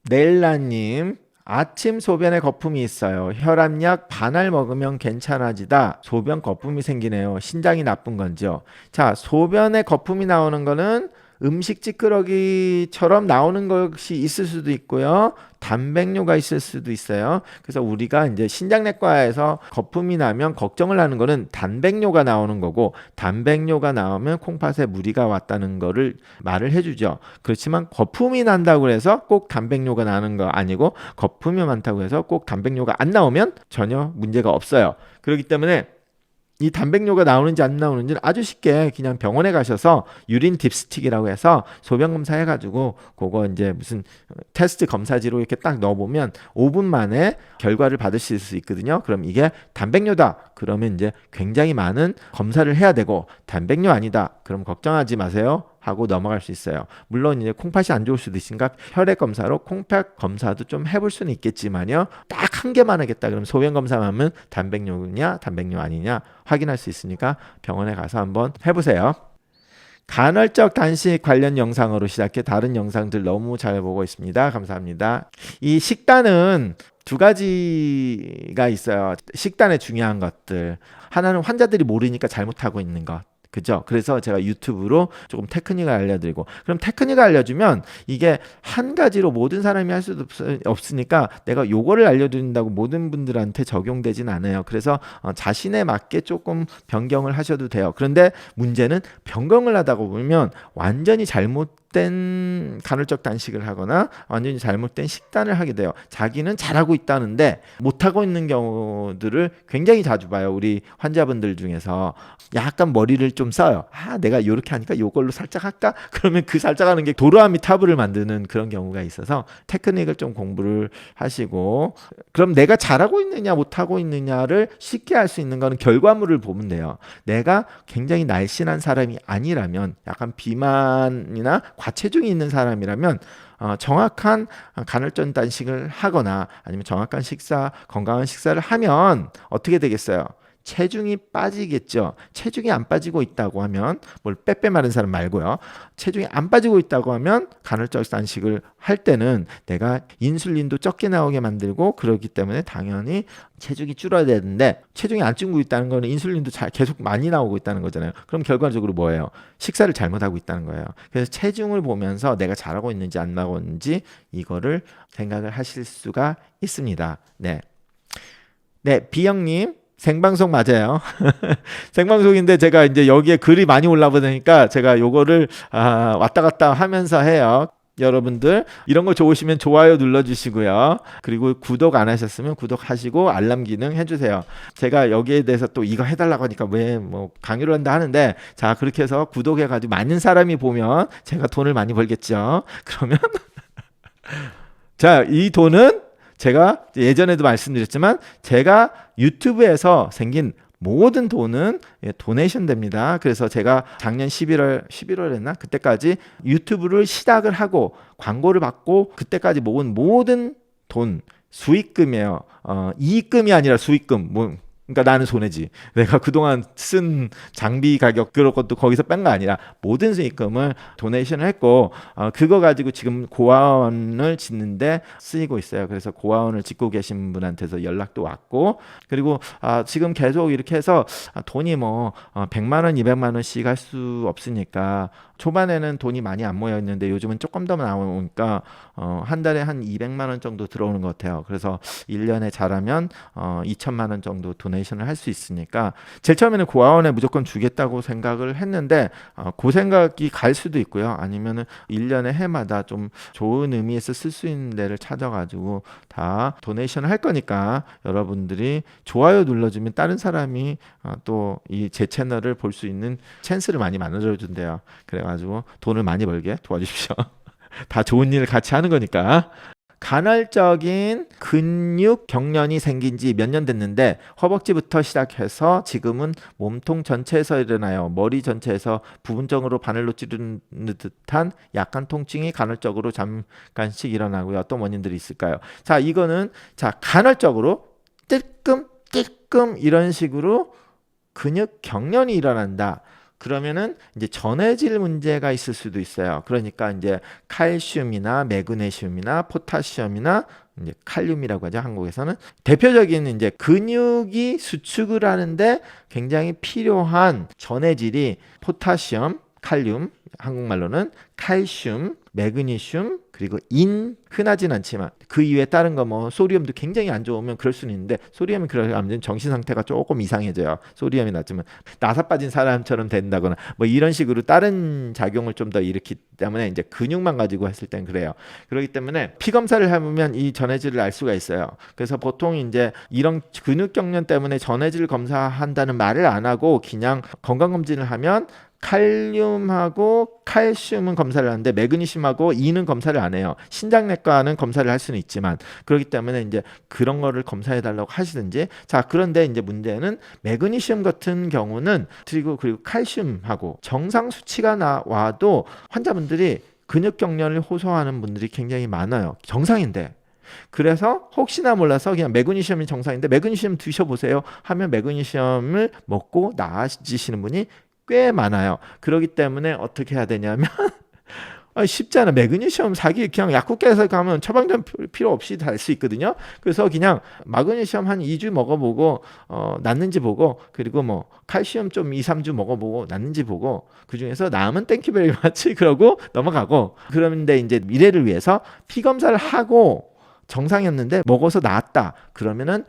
넬라님, 아침 소변에 거품이 있어요. 혈압약 반알 먹으면 괜찮아지다. 소변 거품이 생기네요. 신장이 나쁜 건지요? 자, 소변에 거품이 나오는 거는 음식 찌끄러기처럼 나오는 것이 있을 수도 있고요. 단백뇨가 있을 수도 있어요. 그래서 우리가 이제 신장내과에서 거품이 나면 걱정을 하는 거는 단백뇨가 나오는 거고, 단백뇨가 나오면 콩팥에 무리가 왔다는 거를 말을 해주죠. 그렇지만 거품이 난다고 해서 꼭 단백뇨가 나는 거 아니고, 거품이 많다고 해서 꼭 단백뇨가 안 나오면 전혀 문제가 없어요. 그렇기 때문에 이 단백뇨가 나오는지 안 나오는지는 아주 쉽게 그냥 병원에 가셔서 유린 딥스틱이라고 해서 소변 검사해가지고 그거 이제 무슨 테스트 검사지로 이렇게 딱 넣어보면 5분 만에 결과를 받으실 수 있거든요. 그럼 이게 단백뇨다. 그러면 이제 굉장히 많은 검사를 해야 되고, 단백뇨 아니다. 그럼 걱정하지 마세요. 하고 넘어갈 수 있어요. 물론 이제 콩팥이 안 좋을 수도 있으니까 혈액 검사로 콩팥 검사도 좀 해볼 수는 있겠지만요. 딱 한 개만 하겠다. 그럼 소변 검사만 하면 단백뇨냐 단백뇨 아니냐 확인할 수 있으니까 병원에 가서 한번 해보세요. 간헐적 단식 관련 영상으로 시작해 다른 영상들 너무 잘 보고 있습니다. 감사합니다. 이 식단은 두 가지가 있어요. 식단의 중요한 것들. 하나는 환자들이 모르니까 잘못하고 있는 것. 그죠? 그래서 제가 유튜브로 조금 테크닉을 알려드리고, 그럼 테크닉을 알려주면 이게 한 가지로 모든 사람이 할 수도 없으니까 내가 요거를 알려드린다고 모든 분들한테 적용되진 않아요. 그래서 자신에 맞게 조금 변경을 하셔도 돼요. 그런데 문제는 변경을 하다 보면 완전히 잘못된 간헐적 단식을 하거나 완전히 잘못된 식단을 하게 돼요. 자기는 잘하고 있다는데 못하고 있는 경우들을 굉장히 자주 봐요. 우리 환자분들 중에서 약간 머리를 좀 써요. 아, 내가 이렇게 하니까 이걸로 살짝 할까? 그러면 그 살짝 하는 게 도로아미 타블을 만드는 그런 경우가 있어서 테크닉을 좀 공부를 하시고, 그럼 내가 잘하고 있느냐 못하고 있느냐를 쉽게 알 수 있는 거는 결과물을 보면 돼요. 내가 굉장히 날씬한 사람이 아니라면, 약간 비만이나 과체중이 있는 사람이라면 정확한 간헐적 단식을 하거나 아니면 정확한 식사, 건강한 식사를 하면 어떻게 되겠어요? 체중이 빠지겠죠. 체중이 안 빠지고 있다고 하면, 뭘 빼빼 마른 사람 말고요. 체중이 안 빠지고 있다고 하면 간헐적 단식을 할 때는 내가 인슐린도 적게 나오게 만들고, 그렇기 때문에 당연히 체중이 줄어야 되는데, 체중이 안 줄고 있다는 거는 인슐린도 계속 많이 나오고 있다는 거잖아요. 그럼 결과적으로 뭐예요? 식사를 잘못하고 있다는 거예요. 그래서 체중을 보면서 내가 잘하고 있는지 안 나오고 있는지 이거를 생각을 하실 수가 있습니다. 네. 네, 비영님. 생방송 맞아요. 생방송인데 제가 이제 여기에 글이 많이 올라오니까 제가 요거를 왔다 갔다 하면서 해요. 여러분들 이런 거 좋으시면 좋아요 눌러주시고요. 그리고 구독 안 하셨으면 구독하시고 알람 기능 해주세요. 제가 여기에 대해서 또 이거 해달라고 하니까 왜 뭐 강요를 한다 하는데, 자, 그렇게 해서 구독해가지고 많은 사람이 보면 제가 돈을 많이 벌겠죠. 그러면 자, 이 돈은 제가 예전에도 말씀드렸지만 제가 유튜브에서 생긴 모든 돈은 도네이션 됩니다. 그래서 제가 작년 11월 했나? 그때까지 유튜브를 시작을 하고 광고를 받고 그때까지 모은 모든 돈, 수익금이에요. 이익금이 아니라 수익금. 그러니까 나는 손해지. 내가 그동안 쓴 장비 가격 그런 것도 거기서 뺀 거 아니라 모든 수익금을 도네이션을 했고, 그거 가지고 지금 고아원을 짓는데 쓰이고 있어요. 그래서 고아원을 짓고 계신 분한테서 연락도 왔고, 그리고 지금 계속 이렇게 해서 돈이 뭐 100만 원, 200만 원씩 할 수 없으니까, 초반에는 돈이 많이 안 모여 있는데 요즘은 조금 더 나오니까 한 달에 한 200만 원 정도 들어오는 것 같아요. 그래서 1년에 잘하면 2천만 원 정도 도네이션을 할 수 있으니까, 제일 처음에는 고아원에 무조건 주겠다고 생각을 했는데 그 생각이 갈 수도 있고요. 아니면은 1년에 해마다 좀 좋은 의미에서 쓸 수 있는 데를 찾아가지고 다 도네이션을 할 거니까, 여러분들이 좋아요 눌러주면 다른 사람이 또 이 제 채널을 볼 수 있는 찬스를 많이 만들어준대요. 그래가지고 돈을 많이 벌게 도와주십시오. 다 좋은 일을 같이 하는 거니까. 간헐적인 근육 경련이 생긴 지 몇 년 됐는데 허벅지부터 시작해서 지금은 몸통 전체에서 일어나요. 머리 전체에서 부분적으로 바늘로 찌르는 듯한 약한 통증이 간헐적으로 잠깐씩 일어나고요. 어떤 원인들이 있을까요? 자, 이거는 간헐적으로 찔끔 이런 식으로 근육 경련이 일어난다. 그러면은 이제 전해질 문제가 있을 수도 있어요. 그러니까 이제 칼슘이나 매그네슘이나 포타시움이나 이제 칼륨이라고 하죠. 한국에서는 대표적인 이제 근육이 수축을 하는데 굉장히 필요한 전해질이 포타시움, 칼륨, 한국말로는 칼슘, 매그니슘, 그리고 흔하진 않지만 그 이외에 다른 거 뭐 소디움도 굉장히 안 좋으면 그럴 수는 있는데, 소디움이 그러면 정신 상태가 조금 이상해져요. 소디움이 낮으면 나사 빠진 사람처럼 된다거나 뭐 이런 식으로 다른 작용을 좀 더 일으키기 때문에 이제 근육만 가지고 했을 땐 그래요. 그렇기 때문에 피 검사를 해보면 이 전해질을 알 수가 있어요. 그래서 보통 이제 이런 근육 경련 때문에 전해질 검사한다는 말을 안 하고 그냥 건강검진을 하면 칼륨하고 칼슘은 검사를 하는데 매그니슘하고 E는 검사를 안 해요. 신장내과는 검사를 할 수는 있지만, 그렇기 때문에 이제 그런 거를 검사해 달라고 하시든지. 자, 그런데 이제 문제는 매그니슘 같은 경우는 그리고 칼슘하고 정상 수치가 나와도 환자분들이 근육 경련을 호소하는 분들이 굉장히 많아요. 정상인데. 그래서 혹시나 몰라서 그냥 매그니슘이 정상인데 매그니슘 드셔보세요 하면 매그니슘을 먹고 나아지시는 분이 꽤 많아요. 그렇기 때문에 어떻게 해야 되냐면 쉽잖아. 매그니슘 사기 그냥 약국에서 가면 처방전 필요 없이 다 할 수 있거든요. 그래서 그냥 마그네슘 한 2주 먹어보고 낫는지 보고, 그리고 뭐 칼슘 좀 2, 3주 먹어보고 낫는지 보고, 그 중에서 남은 땡큐베리 마치 그러고 넘어가고. 그런데 이제 미래를 위해서 피 검사를 하고 정상이었는데 먹어서 나았다. 그러면은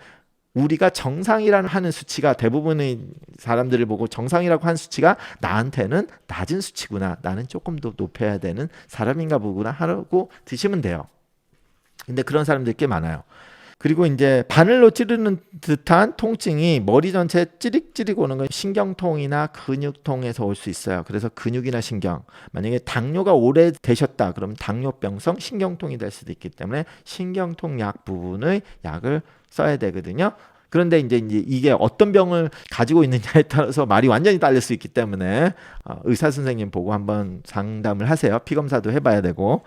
우리가 정상이라는 하는 수치가, 대부분의 사람들을 보고 정상이라고 하는 수치가 나한테는 낮은 수치구나, 나는 조금 더 높여야 되는 사람인가 보구나 하고 드시면 돼요. 근데 그런 사람들이 꽤 많아요. 그리고 이제 바늘로 찌르는 듯한 통증이 머리 전체에 찌릿찌릿 오는 건 신경통이나 근육통에서 올 수 있어요. 그래서 근육이나 신경, 만약에 당뇨가 오래 되셨다 그러면 당뇨병성 신경통이 될 수도 있기 때문에 신경통 약 부분의 약을 써야 되거든요. 그런데 이제 이게 어떤 병을 가지고 있느냐에 따라서 말이 완전히 딸릴 수 있기 때문에 의사 선생님 보고 한번 상담을 하세요. 피 검사도 해봐야 되고.